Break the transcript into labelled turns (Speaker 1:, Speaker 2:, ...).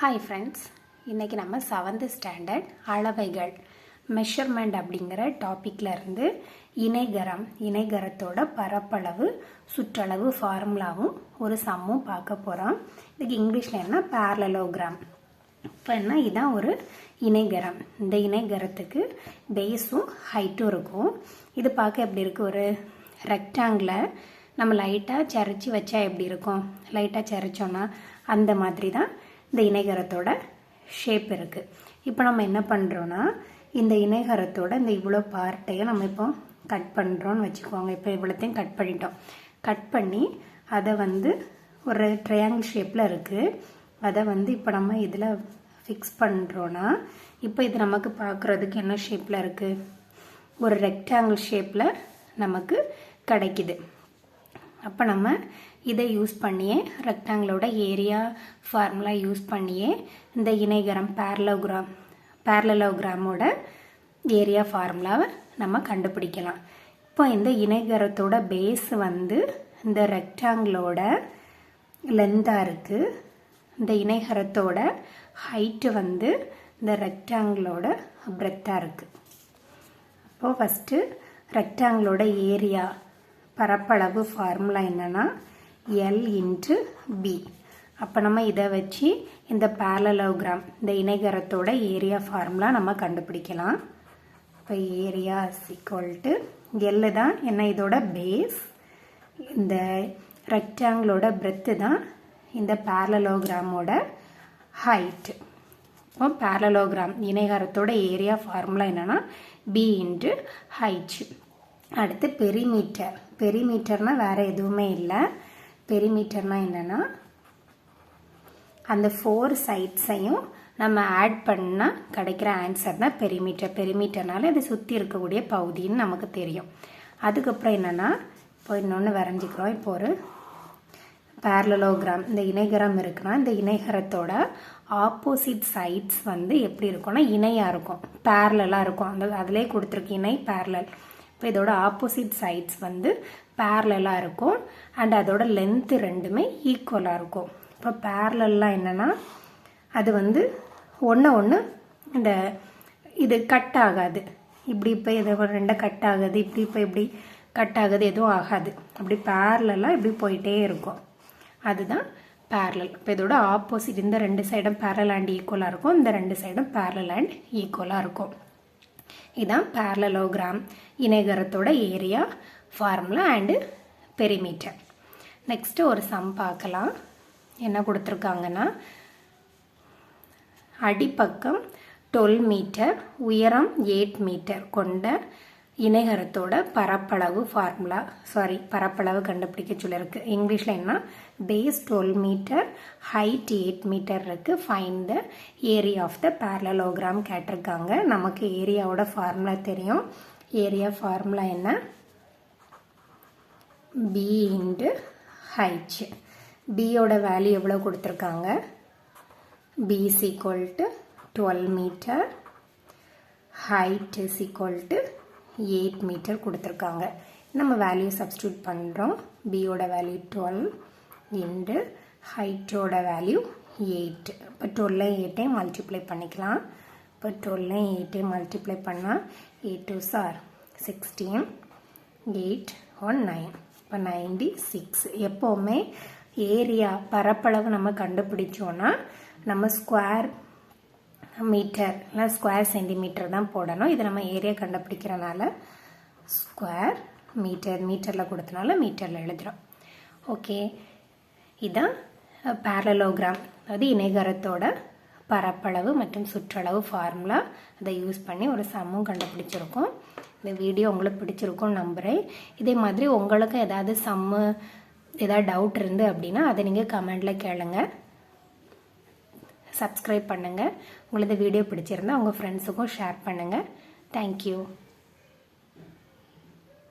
Speaker 1: Hi friends, இன்றைக்கி நம்ம 7th standard அளவைகள் மெஷர்மெண்ட் அப்படிங்கிற டாப்பிக்கில் இருந்து இணைகரத்தோட பரப்பளவு சுற்றளவு ஃபார்முலாவும் ஒரு சம்மும் பார்க்க போகிறோம். இதுக்கு இங்கிலீஷில் என்ன பேரலலோகிராம். இப்போ என்ன, இதுதான் ஒரு இணைகரம். இந்த இணைகரத்துக்கு பேஸும் ஹைட்டும் இருக்கும். இது பார்க்க எப்படி இருக்குது, ஒரு ரெக்டாங்கிளை நம்ம லைட்டாக சரிச்சு வச்சா எப்படி இருக்கும், லைட்டாக சரிச்சோன்னா அந்த மாதிரி தான் இந்த இணைகரத்தோட ஷேப் இருக்குது. இப்போ நம்ம என்ன பண்ணுறோன்னா, இந்த இணைகரத்தோட இந்த இவ்வளோ பார்ட்டையும் நம்ம இப்போ கட் பண்ணுறோன்னு வச்சுக்கோங்க. இப்போ இவ்வளோத்தையும் கட் பண்ணிட்டோம். கட் பண்ணி அதை ஒரு ட்ரையாங்கிள் ஷேப்பில் இருக்குது. அதை இப்போ நம்ம இதில் ஃபிக்ஸ் பண்ணுறோன்னா, இப்போ இது நமக்கு பார்க்குறதுக்கு என்ன ஷேப்பில் இருக்குது, ஒரு ரெக்டாங்கிள் ஷேப்பில் நமக்கு கிடைக்குது. அப்போ நம்ம இதை யூஸ் பண்ணியே, ரெக்டாங்கிளோட ஏரியா ஃபார்முலா யூஸ் பண்ணியே இந்த இணைகரம் பேரலலோகிராமோட ஏரியா ஃபார்முலாவை நம்ம கண்டுபிடிக்கலாம். இப்போ இந்த இணைகரத்தோட பேஸ் இந்த ரெக்டாங்கிளோட லென்த்தாக இருக்குது. இந்த இணைகரத்தோட ஹைட்டு இந்த ரெக்டாங்கிளோட பிரெத்தாக இருக்குது. அப்போது ஃபஸ்ட்டு ரெக்டாங்கிளோட ஏரியா பரப்பளவு ஃபார்முலா என்னன்னா எல் இன்ட்டு பி. அப்போ நம்ம இதை வச்சு இந்த பேரலலோகிராம், இந்த இணைகரத்தோட ஏரியா ஃபார்முலா நம்ம கண்டுபிடிக்கலாம். இப்போ ஏரியா ஈக்குவல் டு எல் தான் என்ன, இதோட பேஸ். இந்த ரெக்டாங்கிளோட பிரெத்து தான் இந்த பேரலலோகிராமோட ஹைட்டு. இப்போ பேரலலோகிராம் இணைகரத்தோட ஏரியா ஃபார்முலா என்னன்னா பி இன்ட்டு ஹைட். அடுத்து பெரிமீட்டர். பெரிமீட்டர்னா வேறு எதுவுமே இல்லை. பெரிமீட்டர்னா என்னென்னா, அந்த 4 சைட்ஸையும் நம்ம ஆட் பண்ணால் கிடைக்கிற ஆன்சர் தான் பெரிமீட்டர். பெரிமீட்டர்னால இது சுற்றி இருக்கக்கூடிய பகுதின்னு நமக்கு தெரியும். அதுக்கப்புறம் என்னென்னா, இப்போ இன்னொன்று வரைஞ்சிக்கிறோம். இப்போ ஒரு பேரலலோகிராம், இந்த இணைகரம் இருக்குன்னா, இந்த இணைகரத்தோட ஆப்போசிட் சைட்ஸ் எப்படி இருக்கும்னா இணையாக இருக்கும், பேரலாக இருக்கும். அந்த அதிலே கொடுத்துருக்கு இணை பேரலல். இப்போ இதோட ஆப்போசிட் சைட்ஸ் பேரலாக இருக்கும். அண்ட் அதோட லென்த்து ரெண்டுமே ஈக்குவலாக இருக்கும். இப்போ பேரலெல்லாம் என்னென்னா, அது ஒன்று இந்த இது கட் ஆகாது. இப்படி இப்போ இது ரெண்டை கட் ஆகுது, இப்படி கட் ஆகுது, எதுவும் ஆகாது. அப்படி பேரலெல்லாம் இப்படி போயிட்டே இருக்கும். அதுதான் பேரலல். இப்போ இதோட ஆப்போசிட் இந்த 2 சைடும் பேரலல் அண்ட் ஈக்குவலாக இருக்கும், இந்த 2 சைடும் பேரலல் அண்ட் ஈக்குவலாக இருக்கும். இதுதான் பேரலலோகிராம் இணைகரத்தோட area formula and perimeter. Next ஒரு சம் பார்க்கலாம். என்ன கொடுத்துருக்காங்கன்னா, அடிப்பக்கம் 12 மீட்டர், உயரம் 8 மீட்டர் கொண்ட இணைகரத்தோட பரப்பளவு ஃபார்முலா, பரப்பளவு கண்டுபிடிக்க சொல்லியிருக்கு. இங்கிலீஷில் என்ன, பேஸ் 12 மீட்டர், ஹைட் 8 மீட்டர் இருக்குது. Find the area of the parallelogram கேட்டிருக்காங்க. நமக்கு ஏரியாவோட ஃபார்முலா தெரியும். ஏரியா ஃபார்முலா என்ன, பி இன்ட்டு ஹைட். பியோட வேல்யூ எவ்வளோ கொடுத்துருக்காங்க, B is equal to 12 metre, height is equal to 8 metre கொடுத்துருக்காங்க. நம்ம வேல்யூ சப்ஸ்டியூட் பண்ணுறோம். பியோட வேல்யூ 12 இன்ட்டு ஹைட்டோட வேல்யூ 8. இப்போ 12 8 மல்டிப்ளை பண்ணிக்கலாம். இப்போ 12 8 மல்டிப்ளை பண்ணால் 8 2s are 16, 8 1 9. இப்போ 96. எப்போவுமே ஏரியா பரப்பளவு நம்ம கண்டுபிடிச்சோன்னா நம்ம ஸ்கொயர் மீட்டர் இல்லை ஸ்கொயர் சென்டிமீட்டர் தான் போடணும். இது நம்ம ஏரியா கண்டுபிடிக்கிறனால ஸ்கொயர் மீட்டரில் கொடுத்தனால மீட்டரில் எழுதுகிறோம். ஓகே, இதுதான் பேரலலோகிராம், அதாவது இணைகரத்தோட பரப்பளவு மற்றும் சுற்றளவு ஃபார்முலா. அதை யூஸ் பண்ணி ஒரு சம்மும் கண்டுபிடிச்சிருக்கோம். இந்த வீடியோ உங்களுக்கு பிடிச்சிருக்கும்னு நம்புகிறேன். இதே மாதிரி உங்களுக்கு ஏதாவது சம்மு ஏதாவது டவுட் இருந்து அப்படின்னா அதை நீங்கள் கமெண்டில் கேளுங்க. சப்ஸ்கிரைப் பண்ணுங்கள். உங்களுக்கு வீடியோ பிடிச்சிருந்தா உங்கள் ஃப்ரெண்ட்ஸுக்கும் ஷேர் பண்ணுங்கள். தேங்க்யூ.